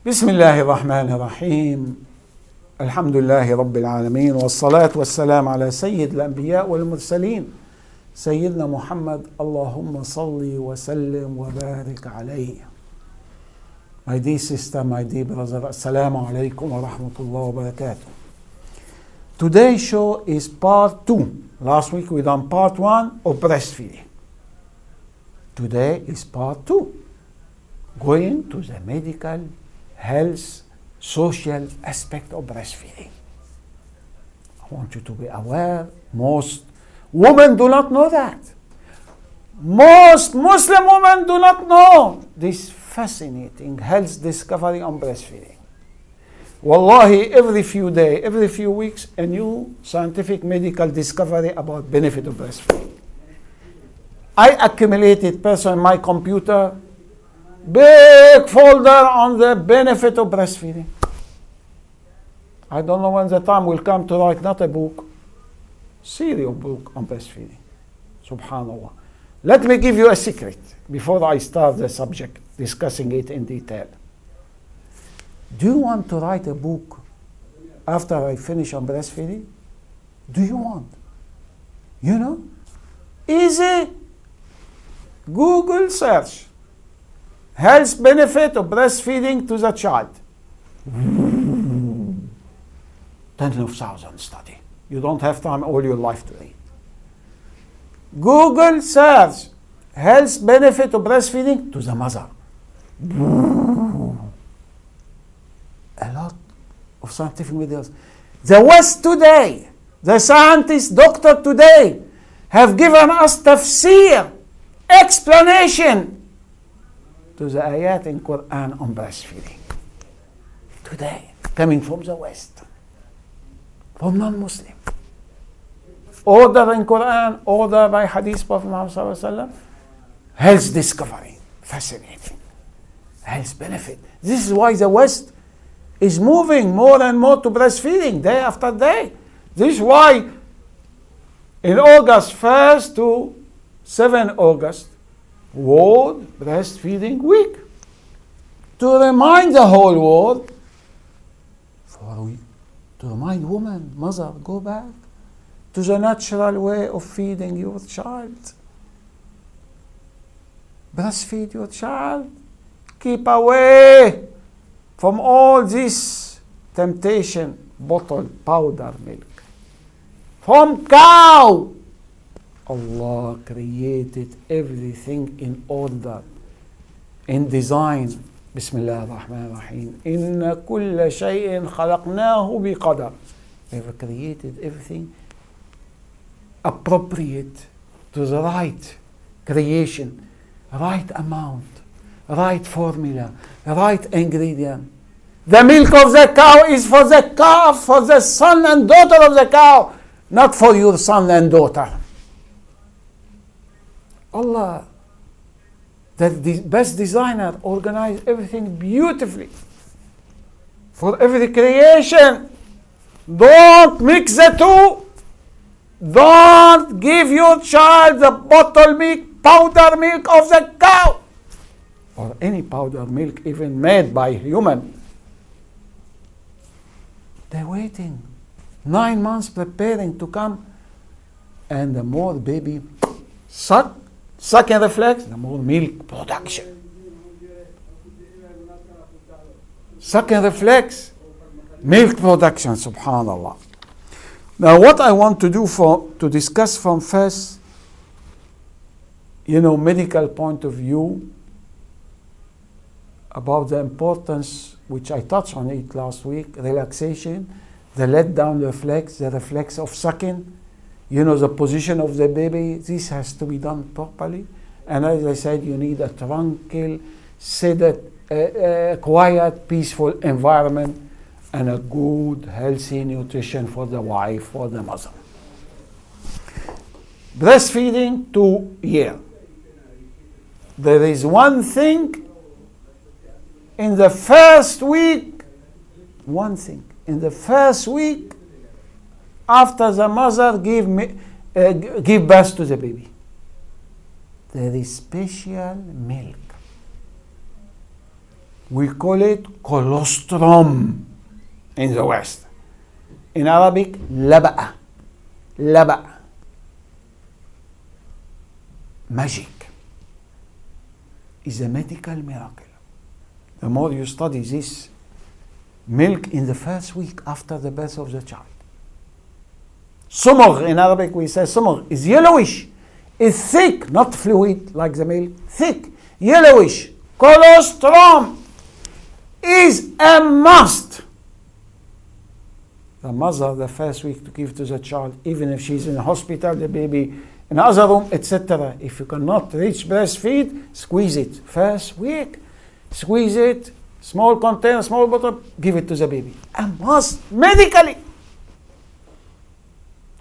بسم الله الرحمن الرحيم. الحمد لله رب العالمين، والصلاة والسلام على سيد الأنبياء والمرسلين سيدنا محمد. اللهم صل وسلم وبارك عليه. My dear sister, my dear brother, Assalamu alaikum wa rahmatullahi wa barakatuh. Today's show is part 2. Last week we done part 1 of breastfeeding. Today is part 2. Going to the medical, health, social aspect of breastfeeding. I want you to be aware, most women do not know that. Most Muslim women do not know this fascinating health discovery on breastfeeding. Wallahi, every few days, every few weeks, a new scientific medical discovery about benefit of breastfeeding. I accumulated personally on my computer big folder on the benefit of breastfeeding. I don't know when the time will come to write not a book, serious book on breastfeeding. Subhanallah. Let me give you a secret before I start the subject, discussing it in detail. Do you want to write a book after I finish on breastfeeding? Do you want? You know? Easy. Google search. Health benefit of breastfeeding to the child. Tens of thousands study. You don't have time all your life to read. Google search. Health benefit of breastfeeding to the mother. A lot of scientific videos. The West today, the scientists, doctor today, have given us tafsir, explanation to the ayat in Quran on breastfeeding. Today, coming from the West, from non-Muslim. Order in Quran, order by Hadith Prophet Muhammad Sallallahu Alaihi Wasallam. Health discovery, fascinating. Health benefit. This is why the West is moving more and more to breastfeeding day after day. This is why in August 1st to 7 August, World Breastfeeding Week, to remind the whole world, to remind women, mother, go back to the natural way of feeding your child. Breastfeed your child. Keep away from all this temptation, bottled powder milk. From cow. Allah created everything in order, in design. Bismillah ar-Rahman ar-Rahim. Inna kulla shay'in khalaqnahu biqadar. We have created everything appropriate to the right creation, right amount, right formula, right ingredient. The milk of the cow is for the calf, for the son and daughter of the cow, not for your son and daughter. Allah, the best designer, organized everything beautifully for every creation. Don't mix the two. Don't give your child the bottle milk, powder milk of the cow, or any powder milk even made by human. They're waiting 9 months preparing to come, and the more baby sucking reflex, the more milk production. Sucking reflex, milk production, subhanallah. Now what I want to do to discuss from first, medical point of view about the importance, which I touched on it last week, relaxation, the let down reflex, the reflex of sucking, the position of the baby. This has to be done properly. And as I said, you need a tranquil, sedated, quiet, peaceful environment, and a good, healthy nutrition for the wife, for the mother. Breastfeeding 2 years. There is one thing in the first week, after the mother give birth to the baby. There is special milk. We call it colostrum in the West. In Arabic, لبأ. لبأ. Magic is a medical miracle. The more you study this milk in the first week after the birth of the child. Sumur, in Arabic we say sumur, is yellowish, is thick, not fluid like the milk, thick, yellowish. Colostrum is a must. The mother, the first week to give to the child, even if she's in a hospital, the baby in another room, etc. If you cannot reach breastfeed, squeeze it. First week, squeeze it, small container, small bottle, give it to the baby. A must, medically.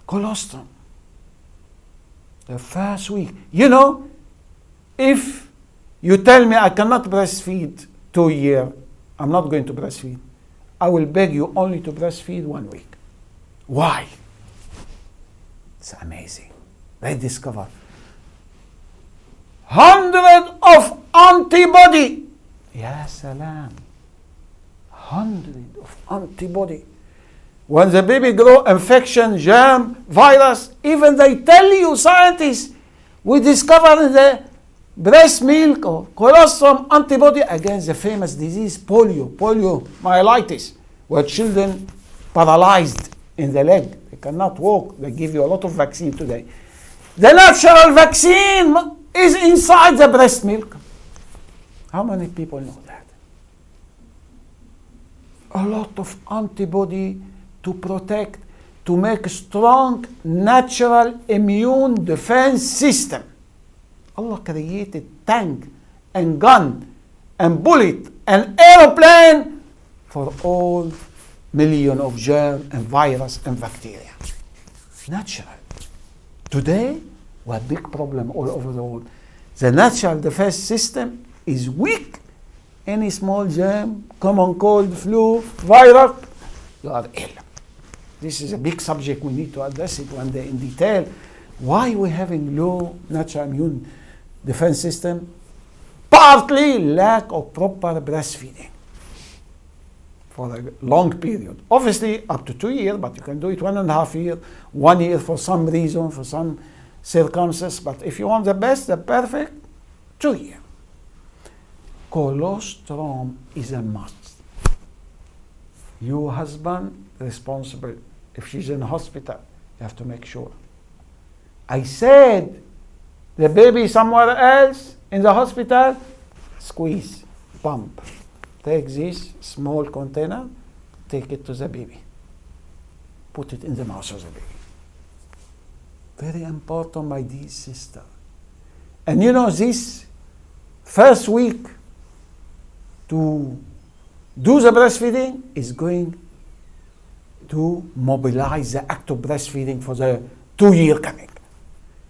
Colostrum. The first week. You know, if you tell me I cannot breastfeed 2 years, I'm not going to breastfeed. I will beg you only to breastfeed 1 week. Why? It's amazing. They discover 100 of antibody. Ya salam. 100 of antibody. When the baby grow, infection, germ, virus, even they tell you, scientists, we discover in the breast milk or colostrum antibody against the famous disease poliomyelitis, where children paralyzed in the leg. They cannot walk. They give you a lot of vaccine today. The natural vaccine is inside the breast milk. How many people know that? A lot of antibody to protect, to make a strong natural immune defense system. Allah created tank and gun and bullet and aeroplane for all million of germ and virus and bacteria. Natural. Today, we have a big problem all over the world. The natural defense system is weak. Any small germ, common cold, flu, virus, you are ill. This is a big subject. We need to address it one day in detail. Why we're having low natural immune defense system? Partly lack of proper breastfeeding for a long period. Obviously up to 2 years, but you can do it 1.5 years, 1 year for some reason, for some circumstances. But if you want the best, the perfect, 2 years. Colostrum is a must. Your husband responsible. If she's in hospital, you have to make sure. I said, the baby somewhere else in the hospital, squeeze, pump. Take this small container, take it to the baby. Put it in the mouth of the baby. Very important, my dear sister. And you know, this first week to do the breastfeeding is going to mobilize the act of breastfeeding for the 2 year coming.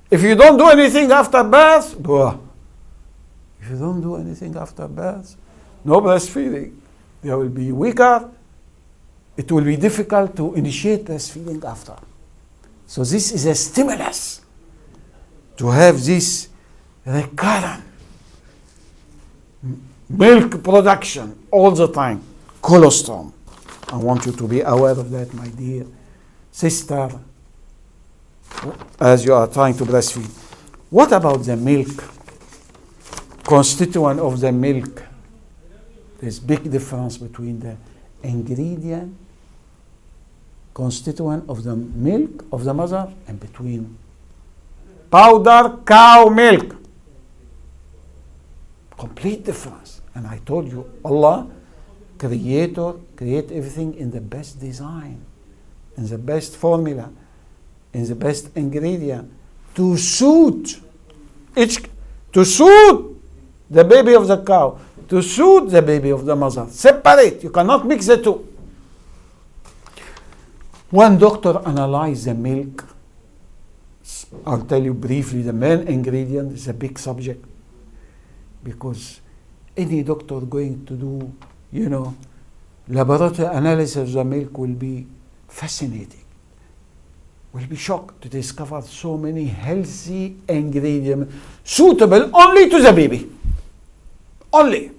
If you don't do anything after birth, if you don't do anything after birth, no breastfeeding. They will be weaker. It will be difficult to initiate breastfeeding after. So this is a stimulus to have this recurrent milk production all the time. Colostrum. I want you to be aware of that, my dear sister, as you are trying to breastfeed. What about the milk? Constituent of the milk. There's big difference between the ingredient, constituent of the milk of the mother, and between powder cow milk. Complete difference. And I told you, Allah, Creator, create everything in the best design, in the best formula, in the best ingredient, to suit the baby of the cow, to suit the baby of the mother. Separate. You cannot mix the two. When doctor analyze the milk, I'll tell you briefly, the main ingredient is a big subject, because any doctor going to do, laboratory analysis of the milk will be fascinating. Will be shocked to discover so many healthy ingredients suitable only to the baby. Only.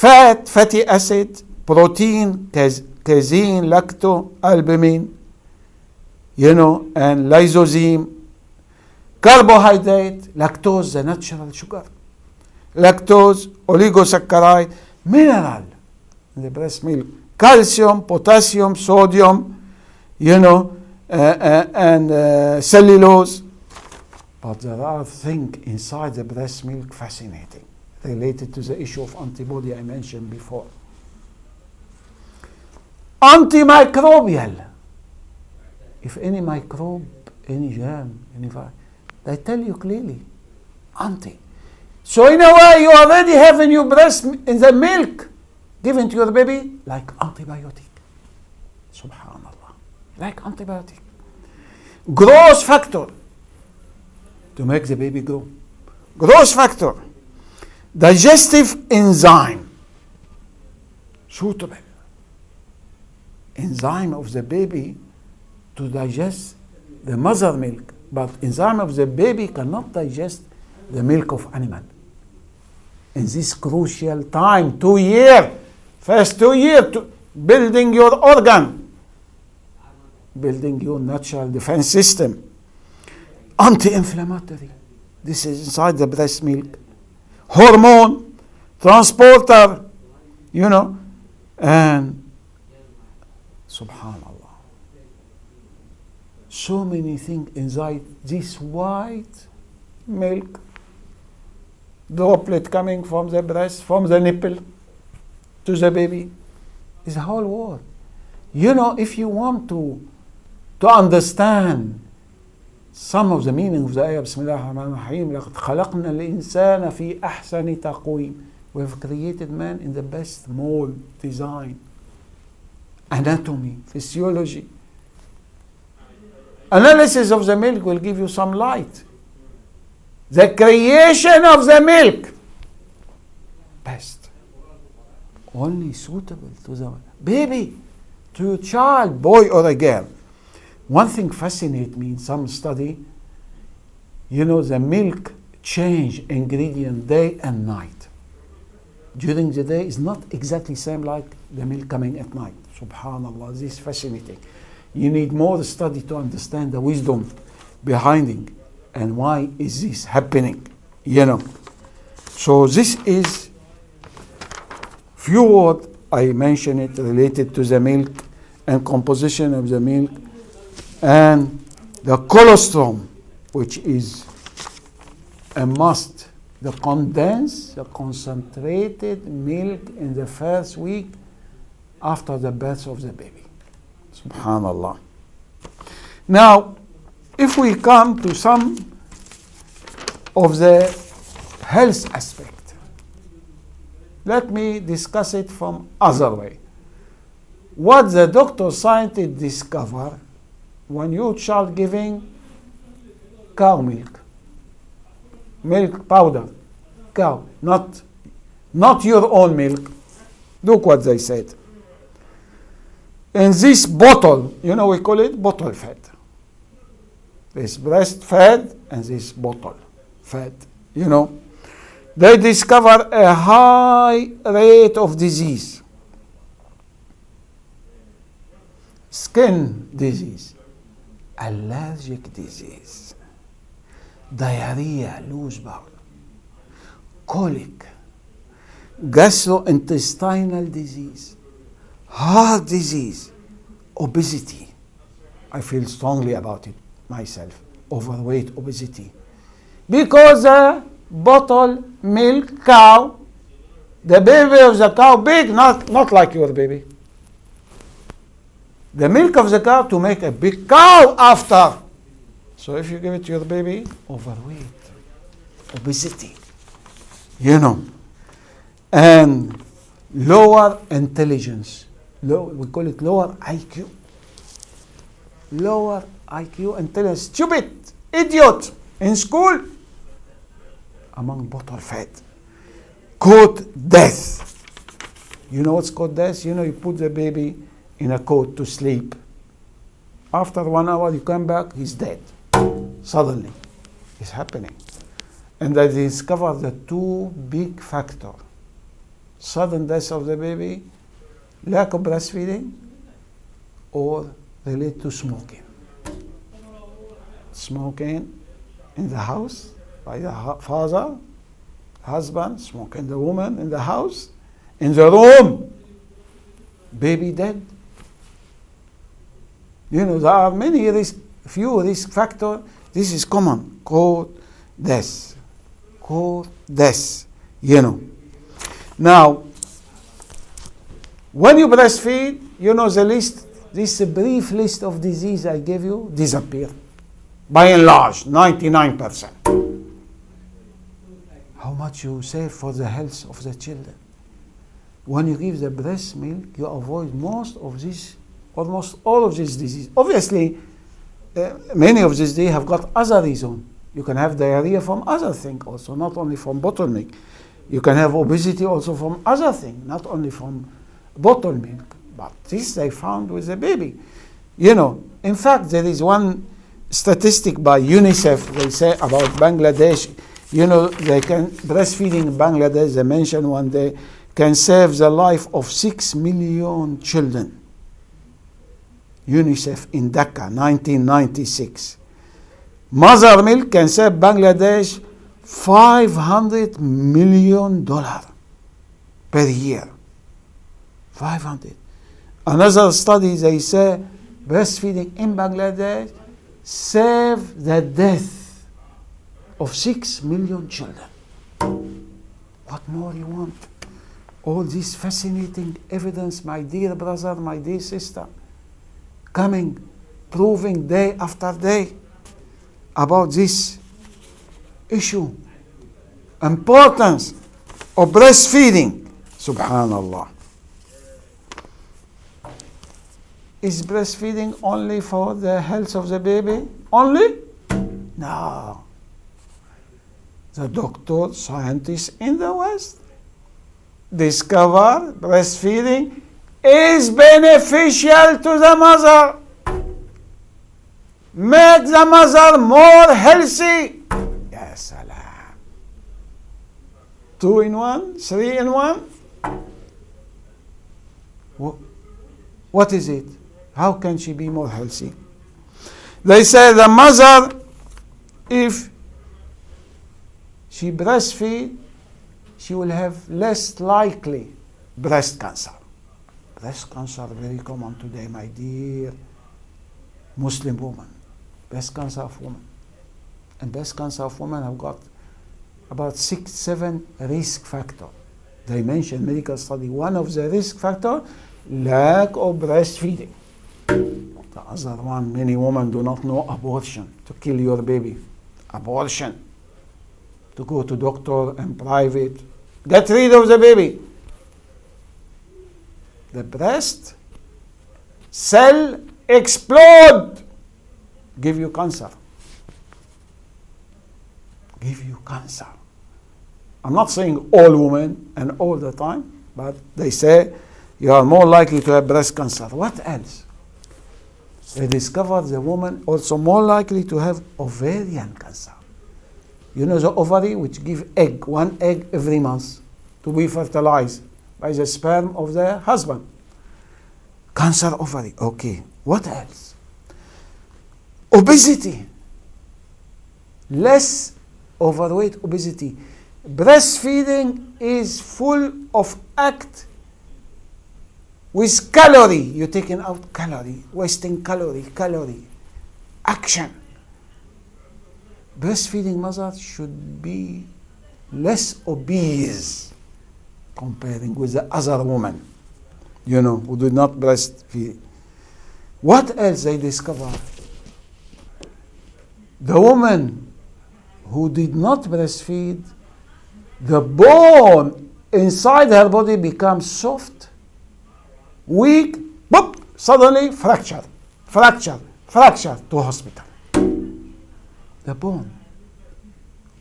fat, fatty acid, protein, casein, lacto-albumin, and lysozyme, carbohydrate, lactose, the natural sugar, lactose, oligosaccharide, mineral in the breast milk, calcium, potassium, sodium, and cellulose. But there are things inside the breast milk fascinating, related to the issue of antibody I mentioned before. Antimicrobial. If any microbe, any germ, any virus, they tell you clearly, anti. So in a way, you already have in your breast, in the milk given to your baby, like antibiotic. Subhanallah. Like antibiotic. Growth factor. To make the baby grow. Growth factor. Digestive enzyme. Suitable. Enzyme of the baby to digest the mother milk. But enzyme of the baby cannot digest the milk of animal. In this crucial time, 2 years, first 2 years, to building your organ, building your natural defense system. Anti-inflammatory. This is inside the breast milk. Hormone, transporter, and subhanallah. So many things inside this white milk, droplet coming from the breast, from the nipple to the baby, is a whole world. If you want to understand some of the meaning of the ayah, Bismillah ar-Rahman ar-Rahim, لَقَدْ خَلَقْنَا الْإِنسَانَ فِي أَحْسَنِ تَقْوِيمٍ. We have created man in the best mold, design, anatomy, physiology. Analysis of the milk will give you some light. The creation of the milk, best. Only suitable to the baby, to your child, boy or a girl. One thing fascinates me in some study, the milk change ingredient day and night. During the day is not exactly same like the milk coming at night. Subhanallah, this is fascinating. You need more study to understand the wisdom behind it and why is this happening, So this is few words I mentioned it related to the milk and composition of the milk and the colostrum, which is a must. The condensed, the concentrated milk in the first week after the birth of the baby. Subhanallah. Now, if we come to some of the health aspect, let me discuss it from other way. What the doctor scientists discover when your child giving cow milk powder, cow, not your own milk. Look what they said. In this bottle, we call it bottle fed. This breast fed and this bottle fed, They discover a high rate of disease. Skin disease, allergic disease, diarrhea, loose bowel, colic, gastrointestinal disease, heart disease, obesity. I feel strongly about it myself. Overweight, obesity. Because the bottle milk cow, the baby of the cow big, not like your baby. The milk of the cow to make a big cow after. So if you give it to your baby, overweight, obesity, and lower intelligence. We call it lower IQ. Lower IQ, intelligence, stupid, idiot in school, among bottle fed. Coat death. You know what's called death? You put the baby in a coat to sleep. After 1 hour, you come back, he's dead. Suddenly, it's happening. And they discover the two big factors. sudden death of the baby, lack of breastfeeding, or relate to smoking. Smoking in the house by the father, husband, smoking the woman in the house, in the room, baby dead. You know, there are few risk factors. This is common, called death. Called death, you know. Now, when you breastfeed, you know the list, this brief list of disease I gave you disappear. By and large, 99%. How much you save for the health of the children. When you give the breast milk, you avoid most of this, almost all of this disease. Obviously, many of these they have got other reasons. You can have diarrhea from other things also, not only from bottle milk. You can have obesity also from other things, not only from bottle milk. But this they found with the baby. You know, in fact, there is one statistic by UNICEF, they say about Bangladesh. You know, they can, breastfeeding in Bangladesh, they mentioned one day, can save the life of 6 million children. UNICEF in Dhaka, 1996. Mother milk can save Bangladesh $500 million per year. 500. Another study, they say, breastfeeding in Bangladesh save the death of 6 million children. What more you want? All this fascinating evidence, my dear brother, my dear sister, coming, proving day after day about this issue, importance of breastfeeding. Subhanallah. Is breastfeeding only for the health of the baby? Only? No. The doctors, scientists in the West discover breastfeeding is beneficial to the mother. Make the mother more healthy. Ya salam. 2 in 1, 3 in 1. What is it? How can she be more healthy? They say the mother, if she breastfeed, she will have less likely breast cancer. Breast cancer very common today, my dear Muslim woman. Breast cancer of women. And breast cancer of women have got about 6-7 risk factors. They mention medical study. One of the risk factors, lack of breastfeeding. The other one, many women do not know abortion, to kill your baby. Abortion. To go to doctor and private. Get rid of the baby. The breast cell explode. Give you cancer. Give you cancer. I'm not saying all women and all the time, but they say you are more likely to have breast cancer. What else? They discovered the woman also more likely to have ovarian cancer. You know the ovary which give egg, 1 egg every month to be fertilized by the sperm of the husband. Cancer ovary, okay. What else? Obesity. Less overweight obesity. Breastfeeding is full of act with calorie. You're taking out calorie, wasting calorie, action. Breastfeeding mothers should be less obese comparing with the other women, you know, who do not breastfeed. What else they discovered? The woman who did not breastfeed, the bone inside her body becomes soft, weak, boop, suddenly fracture to hospital. The bone.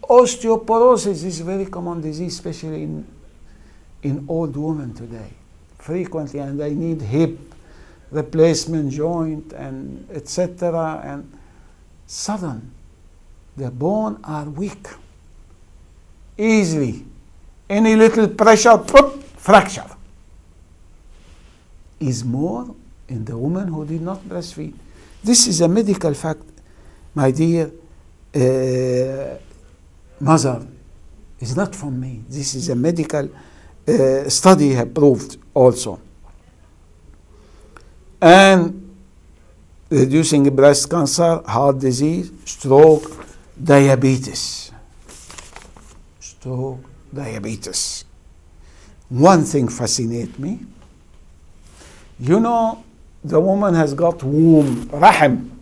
Osteoporosis is a very common disease, especially in old women today. Frequently, and they need hip replacement, joint, and etc. And sudden, the bone are weak. Easily, any little pressure, pop, fracture is more in the woman who did not breastfeed. This is a medical fact, my dear mother. It's not from me. This is a medical study have proved also. And reducing breast cancer, heart disease, stroke, diabetes. Stroke, diabetes. One thing fascinates me. You know, the woman has got womb, rahim,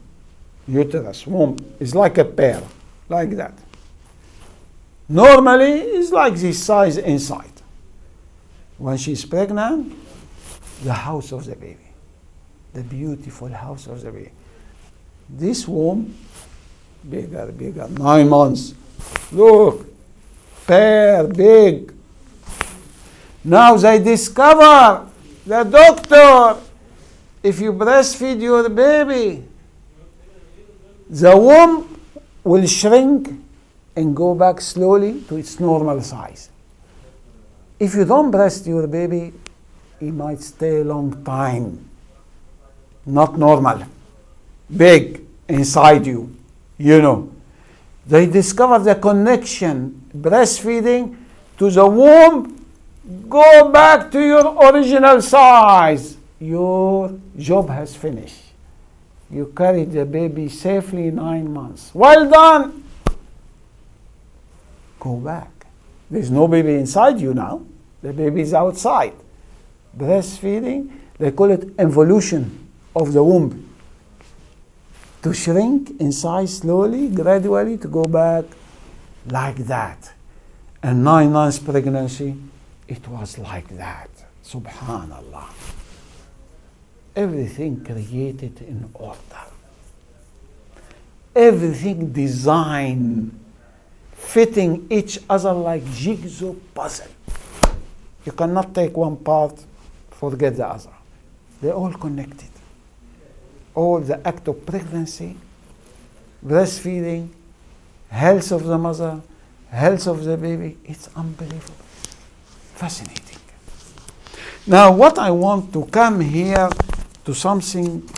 uterus, womb. It's like a pear, like that. Normally, it's like this size inside. When she's pregnant, the house of the baby. The beautiful house of the baby. This womb, bigger, bigger, 9 months. Look, pear, big. Now they discover, the doctor, if you breastfeed your baby, the womb will shrink and go back slowly to its normal size. If you don't breast your baby, it might stay a long time. Not normal. Big inside you, you know. They discover the connection, breastfeeding to the womb. Go back to your original size. Your job has finished. You carried the baby safely 9 months. Well done. Go back. There's no baby inside you now. The baby is outside. Breastfeeding, they call it involution of the womb. To shrink in size slowly, gradually, to go back like that. And 9 months pregnancy, it was like that. Subhanallah. Everything created in order. Everything designed, fitting each other like jigsaw puzzle. You cannot take one part, forget the other. They're all connected. All the act of pregnancy, breastfeeding, health of the mother, health of the baby, it's unbelievable. Fascinating. Now, what I want to come here to something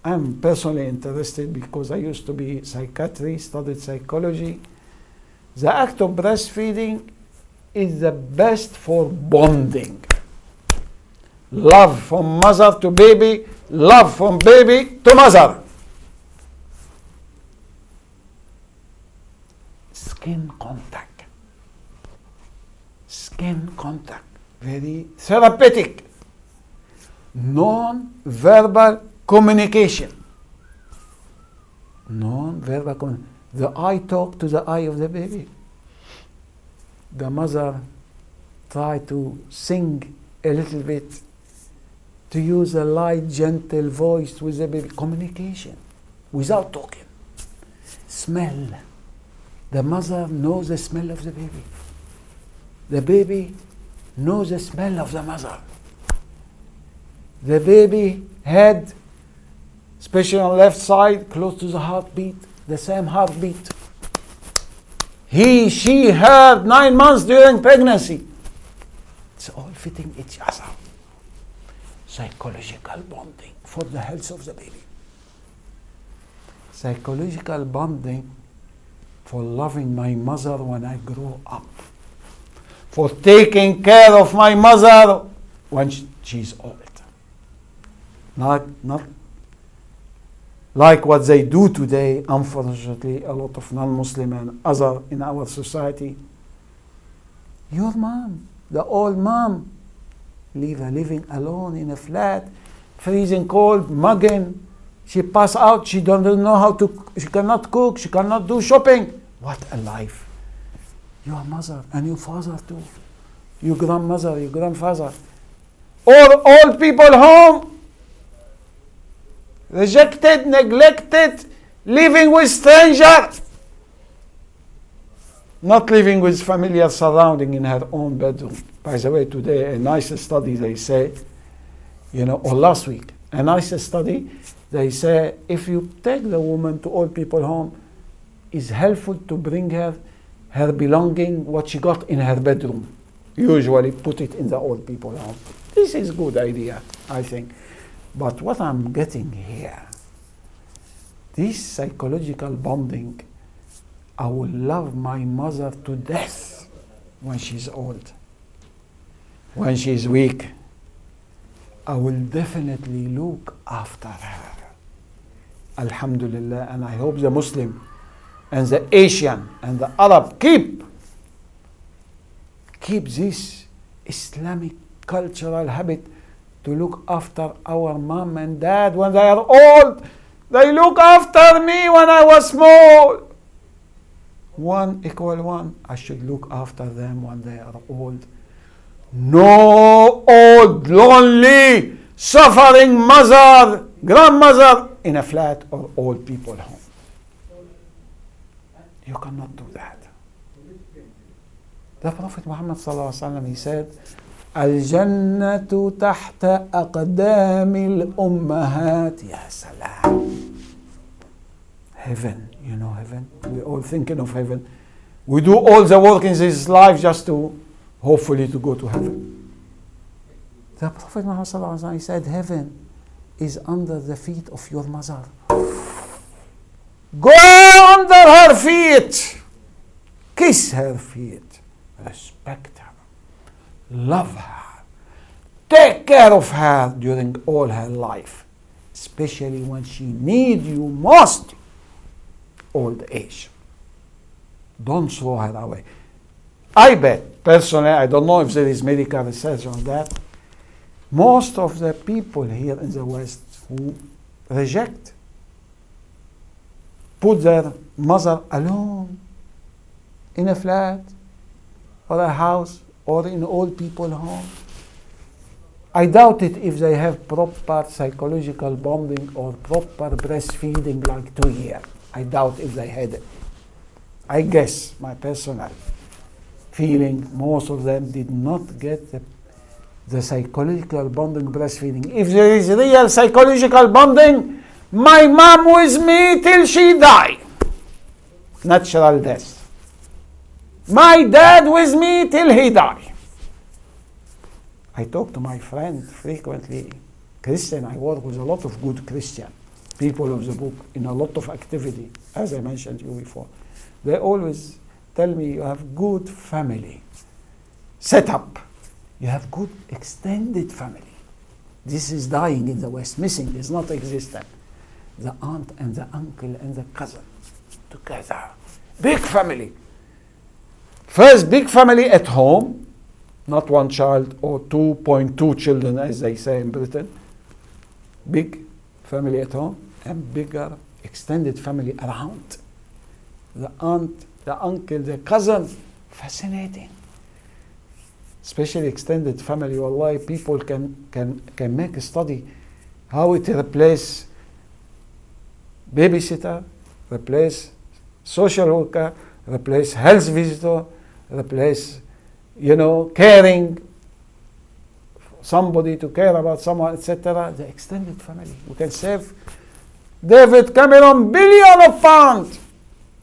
I'm personally interested because I used to be psychiatry, studied psychology. The act of breastfeeding is the best for bonding. Love from mother to baby, love from baby to mother. Skin contact. Skin contact. Very therapeutic. Non-verbal communication. Non-verbal communication. The eye talk to the eye of the baby. The mother try to sing a little bit, to use a light, gentle voice with the baby. Communication without talking. Smell. The mother knows the smell of the baby. The baby knows the smell of the mother. The baby head, especially on left side, close to the heartbeat, the same heartbeat. He, she, her, 9 months during pregnancy. It's all fitting each other. Psychological bonding for the health of the baby. Psychological bonding for loving my mother when I grow up. For taking care of my mother when she's old. Not like what they do today, unfortunately, a lot of non-Muslim and other in our society. Your mom, the old mom, leave her living alone in a flat, freezing cold, mugging. She pass out, she doesn't know how to, she cannot cook, she cannot do shopping. What a life. Your mother and your father too. Your grandmother, your grandfather. All people home. Rejected, neglected, living with strangers. Not living with familiar surrounding in her own bedroom. By the way, today a nice study they say, or last week, a nice study, they say if you take the woman to old people home, it's helpful to bring her belonging, what she got in her bedroom. usually put it in the old people home. This is a good idea, I think. But what I'm getting here, this psychological bonding, I will love my mother to death when she's old. When she's weak, I will definitely look after her. Alhamdulillah, and I hope the Muslim and the Asian and the Arab keep this Islamic cultural habit to look after our mom and dad when they are old. They look after me when I was small. 1 = 1. I should look after them when they are old. No old, lonely, suffering mother, grandmother in a flat or old people home. You cannot do that. The Prophet Muhammad sallallahu alaihi wasallam, he said, Al-Jannatu tahta aqdamil ummahat. Ya salam. Heaven, you know heaven? We're all thinking of heaven. We do all the work in this life just to, hopefully, to go to heaven. The Prophet Muhammad sallallahu alaihi wasallam, he said, heaven is under the feet of your mother. Go under her feet. Kiss her feet. Respect her. Love her. Take care of her during all her life. Especially when she needs you most. Old age. Don't throw her away. I bet, personally, I don't know if there is medical research on that, most of the people here in the West who reject, put their mother alone in a flat or a house or in old people home. I doubt it if they have proper psychological bonding or proper breastfeeding like 2 years. I doubt if they had it. I guess, my personal feeling, most of them did not get the psychological bonding breastfeeding. If there is real psychological bonding, my mom with me till she die. Natural death. My dad with me till he die. I talk to my friend frequently, Christian. I work with a lot of good Christian people of the book in a lot of activity, as I mentioned to you before. They always tell me, you have good family setup. You have good extended family. This is dying in the West, missing, is not existent. The aunt and the uncle and the cousin together. Big family. First, big family at home, not one child or 2.2 children, as they say in Britain. Big family at home and bigger extended family around. The aunt, the uncle, the cousin. Fascinating. Especially extended family. Wallahi, people can make a study how it replaces babysitter, replace social worker, replace health visitor, replace, caring somebody to care about someone, etc. The extended family. We can save David Cameron billions of pounds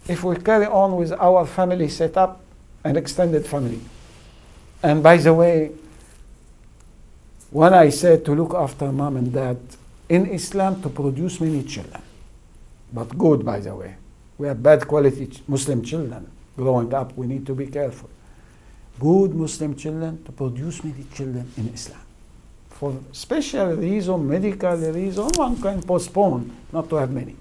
if we carry on with our family setup and extended family. And by the way, when I said to look after mom and dad, in Islam to produce many children, but good, by the way. We have bad quality Muslim children growing up. We need to be careful. Good Muslim children to produce many children in Islam. For special reason, medical reason, one can postpone not to have many.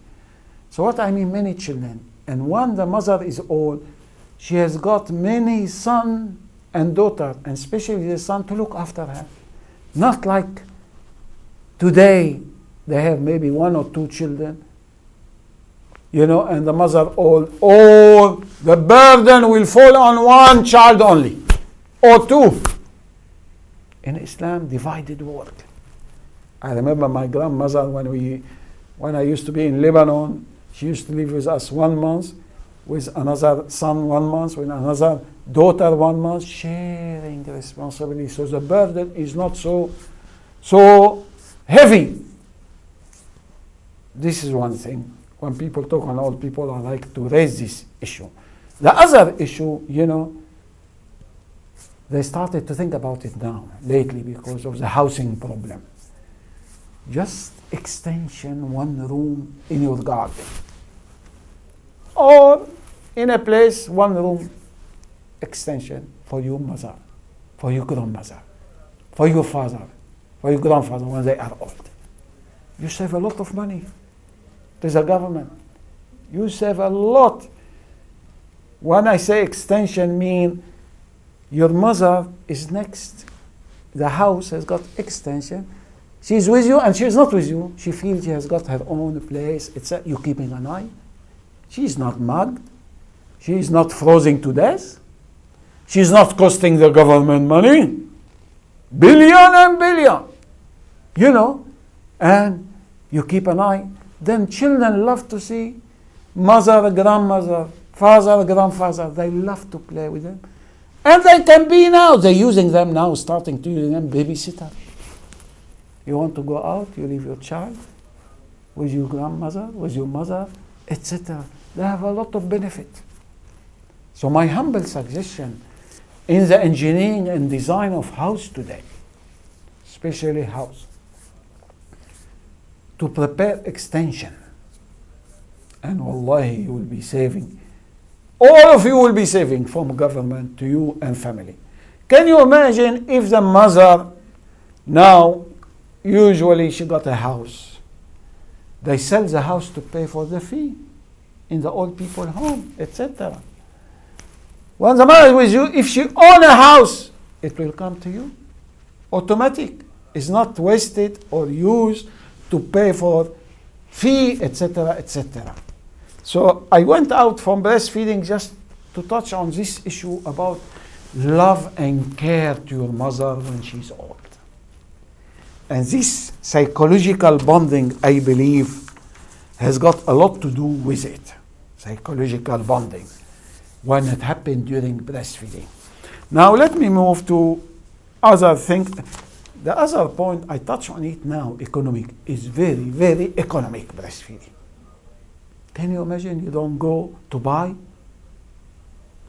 So what I mean, many children. And when the mother is old, she has got many son and daughter, and especially the son, to look after her. Not like today, they have maybe 1 or 2 children, and the mother old. All the burden will fall on one child only, or 2. In Islam, divided work. I remember my grandmother when I used to be in Lebanon, she used to live with us 1 month, with another son 1 month, with another daughter 1 month, sharing the responsibility. So the burden is not so heavy. This is one thing. When people talk on old people, I like to raise this issue. The other issue, They started to think about it now, lately, because of the housing problem. Just extension one room in your garden. Or in a place, one room extension for your mother, for your grandmother, for your father, for your grandfather when they are old. You save a lot of money to the government. You save a lot. When I say extension, mean your mother is next. The house has got extension. She's with you and she's not with you. She feels she has got her own place. You're keeping an eye. She's not mugged. She's not frozen to death. She's not costing the government money. Billion and billion. You know, and you keep an eye. Then children love to see mother, grandmother, father, grandfather. They love to play with them. And they can be now. They're using them now, starting to use them babysitter. You want to go out, you leave your child with your grandmother, with your mother, etc. They have a lot of benefit. So my humble suggestion in the engineering and design of house today, especially house, to prepare extension. And wallahi, you will be saving. All of you will be saving from government to you and family. Can you imagine if the mother now, usually she got a house. They sell the house to pay for the fee in the old people home, etc. When the mother is with you, if she own a house, it will come to you. Automatic. It's not wasted or used to pay for fee, etc., etc. So I went out from breastfeeding just to touch on this issue about love and care to your mother when she's old. And this psychological bonding, I believe, has got a lot to do with it. Psychological bonding, when it happened during breastfeeding. Now let me move to other things. The other point, I touch on it now, economic, is very, very economic breastfeeding. Can you imagine you don't go to buy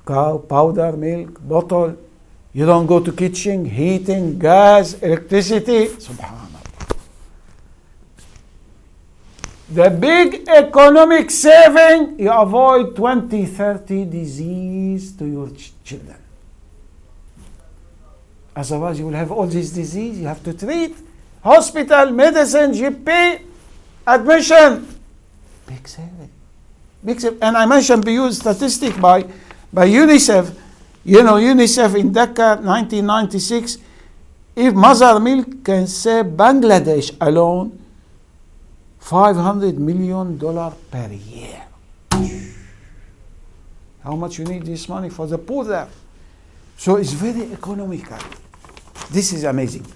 cow, powder, milk, bottle. You don't go to kitchen, heating, gas, electricity. Subhanallah. The big economic saving, you avoid 20, 30 disease to your children. Otherwise, you will have all these disease. You have to treat. Hospital, medicine, GP, admission. Big saving. Big saving. And I mentioned BU statistic by UNICEF. You know, UNICEF in Dhaka, 1996, if mother milk can save Bangladesh alone $500 million per year. How much you need this money for the poor there? So it's very economical. This is amazing.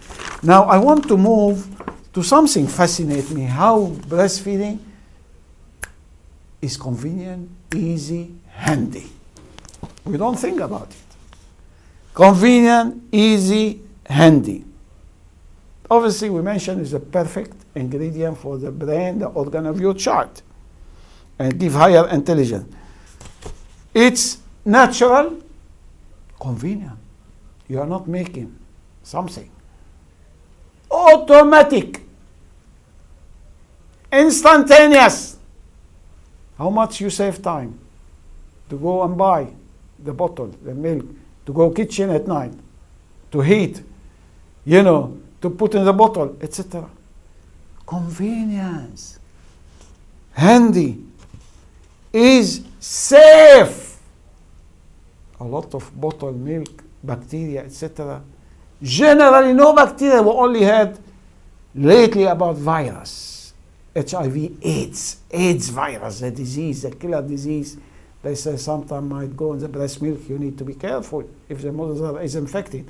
Now I want to move to something fascinates me, how breastfeeding is convenient, easy, handy. We don't think about it. Convenient, easy, handy. Obviously, we mentioned is a perfect ingredient for the brain, the organ of your child, and give higher intelligence. It's natural, convenient. You are not making something. Automatic, instantaneous. How much you save time to go and buy the bottle, the milk, to go kitchen at night, to heat, you know, to put in the bottle, etc. Convenience, handy, is safe. A lot of bottled milk, bacteria, etc. Generally, no bacteria. We only had lately about virus, HIV, AIDS virus, the disease, the killer disease. They say sometimes might go in the breast milk. You need to be careful if the mother is infected.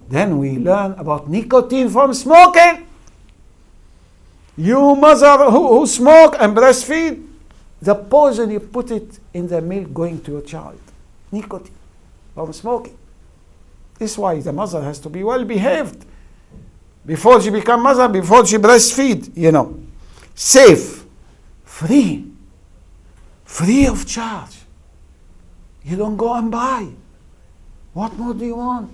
Then we learn about nicotine from smoking. You mother who smoke and breastfeed, the poison you put it in the milk going to your child. Nicotine from smoking. This is why the mother has to be well behaved before she become mother, before she breastfeed, you know. Safe, free of charge. You don't go and buy. What more do you want?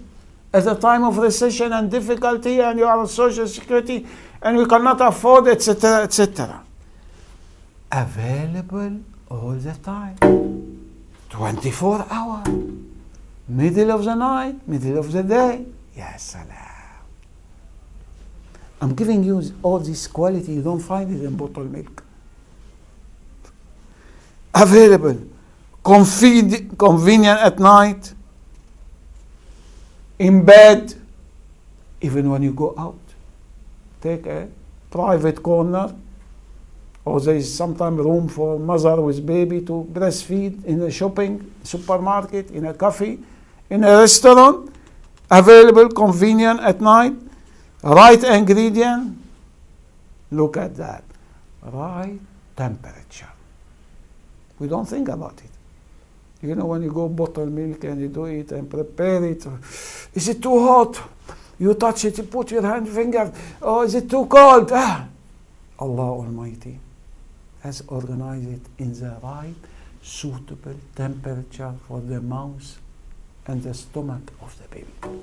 at a time of recession and difficulty, and you are on social security and you cannot afford, etc., etc. Available all the time. 24 hours. Middle of the night, middle of the day. Ya salam. I'm giving you all this quality, you don't find it in bottled milk. Available, convenient at night, in bed, even when you go out. Take a private corner, or there is sometimes room for mother with baby to breastfeed in a shopping supermarket, in a cafe, in a restaurant. Available, convenient at night. Right ingredient, look at that. Right temperature. We don't think about it. You know, when you go bottle milk and you do it and prepare it, is it too hot? You touch it, you put your finger, oh, is it too cold? Allah Almighty has organized it in the right, suitable temperature for the mouth and the stomach of the baby.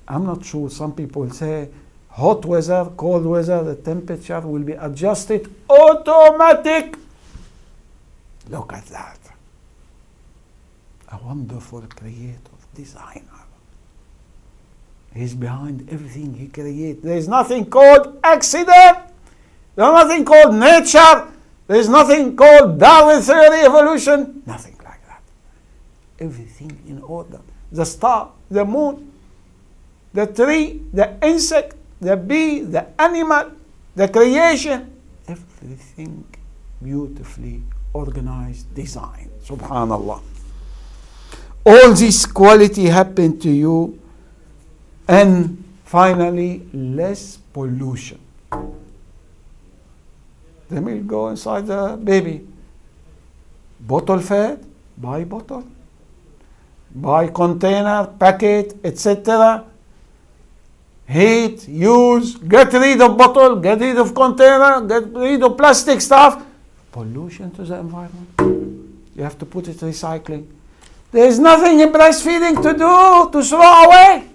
I'm not sure, some people say hot weather, cold weather, the temperature will be adjusted automatic. Look at that. A wonderful creator, designer. He's behind everything he creates. There is nothing called accident. There is nothing called nature. There is nothing called Darwin theory, evolution. Nothing like that. Everything in order. The star, the moon, the tree, the insect, the bee, the animal, the creation. Everything beautifully organized, designed. Subhanallah. All this quality happened to you. And finally, less pollution. The milk go inside the baby. Bottle fed, buy bottle. Buy container, packet, etc. Heat, use, get rid of bottle, get rid of container, get rid of plastic stuff. Pollution to the environment. You have to put it recycling. There is nothing in breastfeeding to do, to throw away.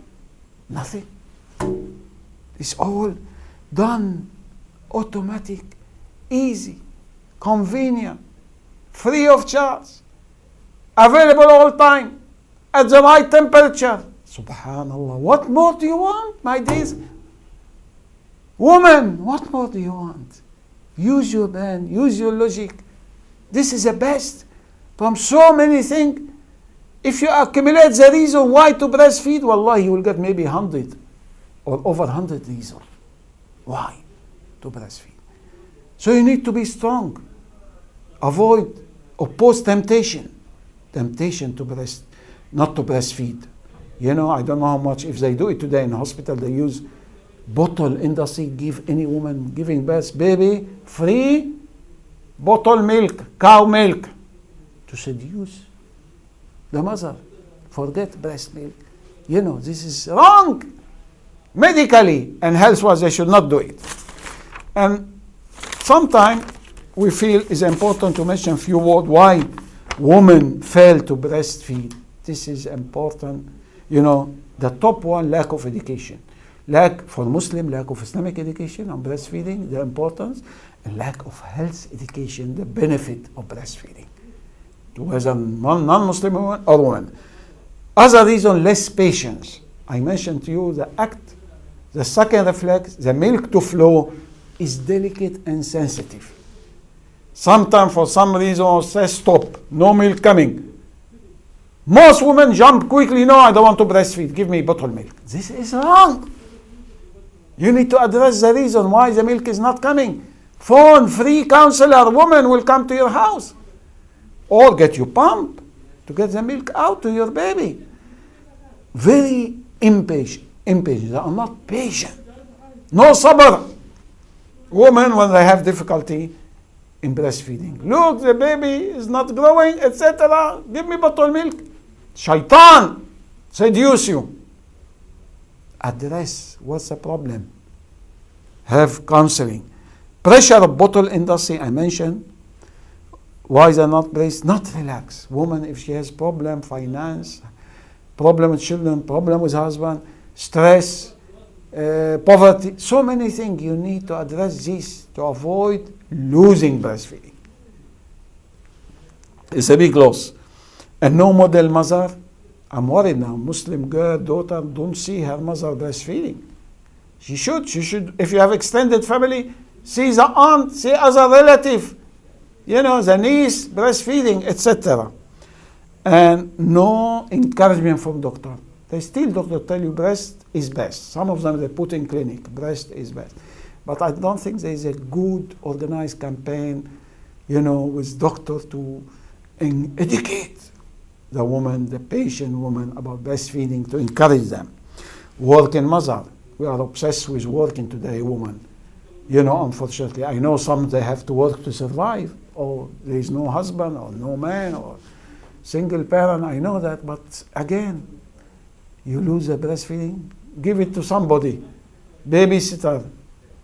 Nothing. It's all done, automatic, easy, convenient, free of charge, available all time, at the right temperature. Subhanallah. What more do you want, my dears? Woman, what more do you want? Use your brain, use your logic. This is the best from so many things. If you accumulate the reason why to breastfeed, wallahi, you will get maybe 100 or over 100 reasons why to breastfeed. So you need to be strong. Avoid, oppose temptation. Temptation to not to breastfeed. You know, I don't know how much, if they do it today in the hospital, they use bottle industry, give any woman giving birth, baby, free bottle milk, cow milk, to seduce the mother. Forget breast milk. You know, this is wrong. Medically and health-wise, they should not do it. And sometimes we feel it's important to mention a few words why women fail to breastfeed. This is important. You know, the top one, lack of education. Lack for Muslim, lack of Islamic education on breastfeeding, the importance, and lack of health education, the benefit of breastfeeding. Whether non-Muslim woman or woman. Other reason, less patience. I mentioned to you the act, the second reflex, the milk to flow is delicate and sensitive. Sometimes for some reason say stop, no milk coming. Most women jump quickly, no, I don't want to breastfeed, give me bottled milk. This is wrong. You need to address the reason why the milk is not coming. Phone, free counselor, woman will come to your house. Or get you pump to get the milk out to your baby. Very impatient. They are not patient. No sabr. Women, when they have difficulty in breastfeeding. Look, the baby is not growing, etc. Give me bottled milk. Shaitan seduce you. Address what's the problem. Have counseling. Pressure of bottle industry, I mentioned. Why they're not breast? Not relax. Woman, if she has problem, finance, problem with children, problem with husband, stress, poverty, so many things. You need to address this to avoid losing breastfeeding. It's a big loss. And no model mother, I'm worried now. Muslim girl, daughter, don't see her mother breastfeeding. She should. If you have extended family, see the aunt, see other relative, the niece breastfeeding, etc. And no encouragement from doctor. They still, doctor tell you breast is best. Some of them they put in clinic, breast is best. But I don't think there is a good organized campaign, with doctor to educate the woman, the patient woman about breastfeeding, to encourage them. Working mother. We are obsessed with working today, woman. Unfortunately, I know some they have to work to survive, or there is no husband, or no man, or single parent. I know that, but again, you lose the breastfeeding, give it to somebody, babysitter,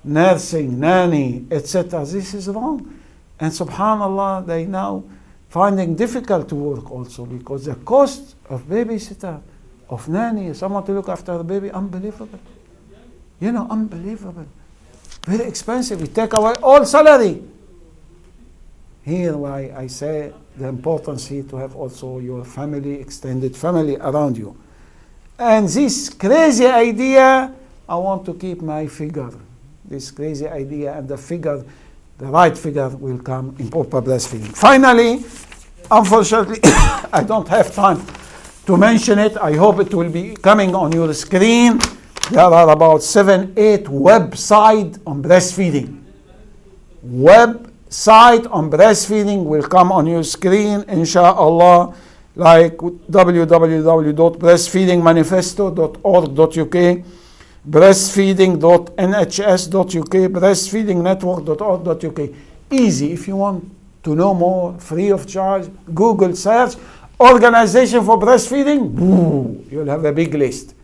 nursing, nanny, etc. This is wrong. And subhanAllah, they now finding difficult to work also, because the cost of babysitter, of nanny, someone to look after the baby, unbelievable. Unbelievable. Very expensive. We take away all salary. Here why I say the importance here to have also your family, extended family around you. And this crazy idea, I want to keep my figure. This crazy idea, and the right figure will come in proper breastfeeding. Finally, unfortunately, I don't have time to mention it. I hope it will be coming on your screen. There are about 7-8 websites on breastfeeding. Website on breastfeeding will come on your screen, inshallah, like www.breastfeedingmanifesto.org.uk, breastfeeding.nhs.uk, breastfeedingnetwork.org.uk. Easy. If you want to know more, free of charge, Google search Organization for Breastfeeding, you'll have a big list.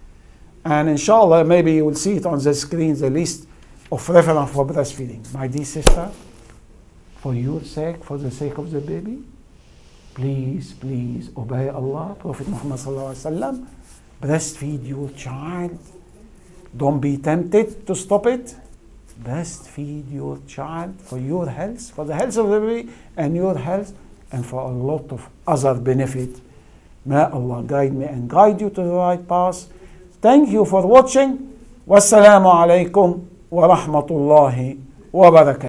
And inshallah, maybe you will see it on the screen, the list of reference for breastfeeding. My dear sister, for your sake, for the sake of the baby, please obey Allah, Prophet Muhammad sallallahu alaihi wasallam. Breastfeed your child. Don't be tempted to stop it. Breastfeed your child for your health, for the health of the baby and your health, and for a lot of other benefit. May Allah guide me and guide you to the right path. Thank you for watching. Wassalamu alaikum wa rahmatullahi wa barakatuh.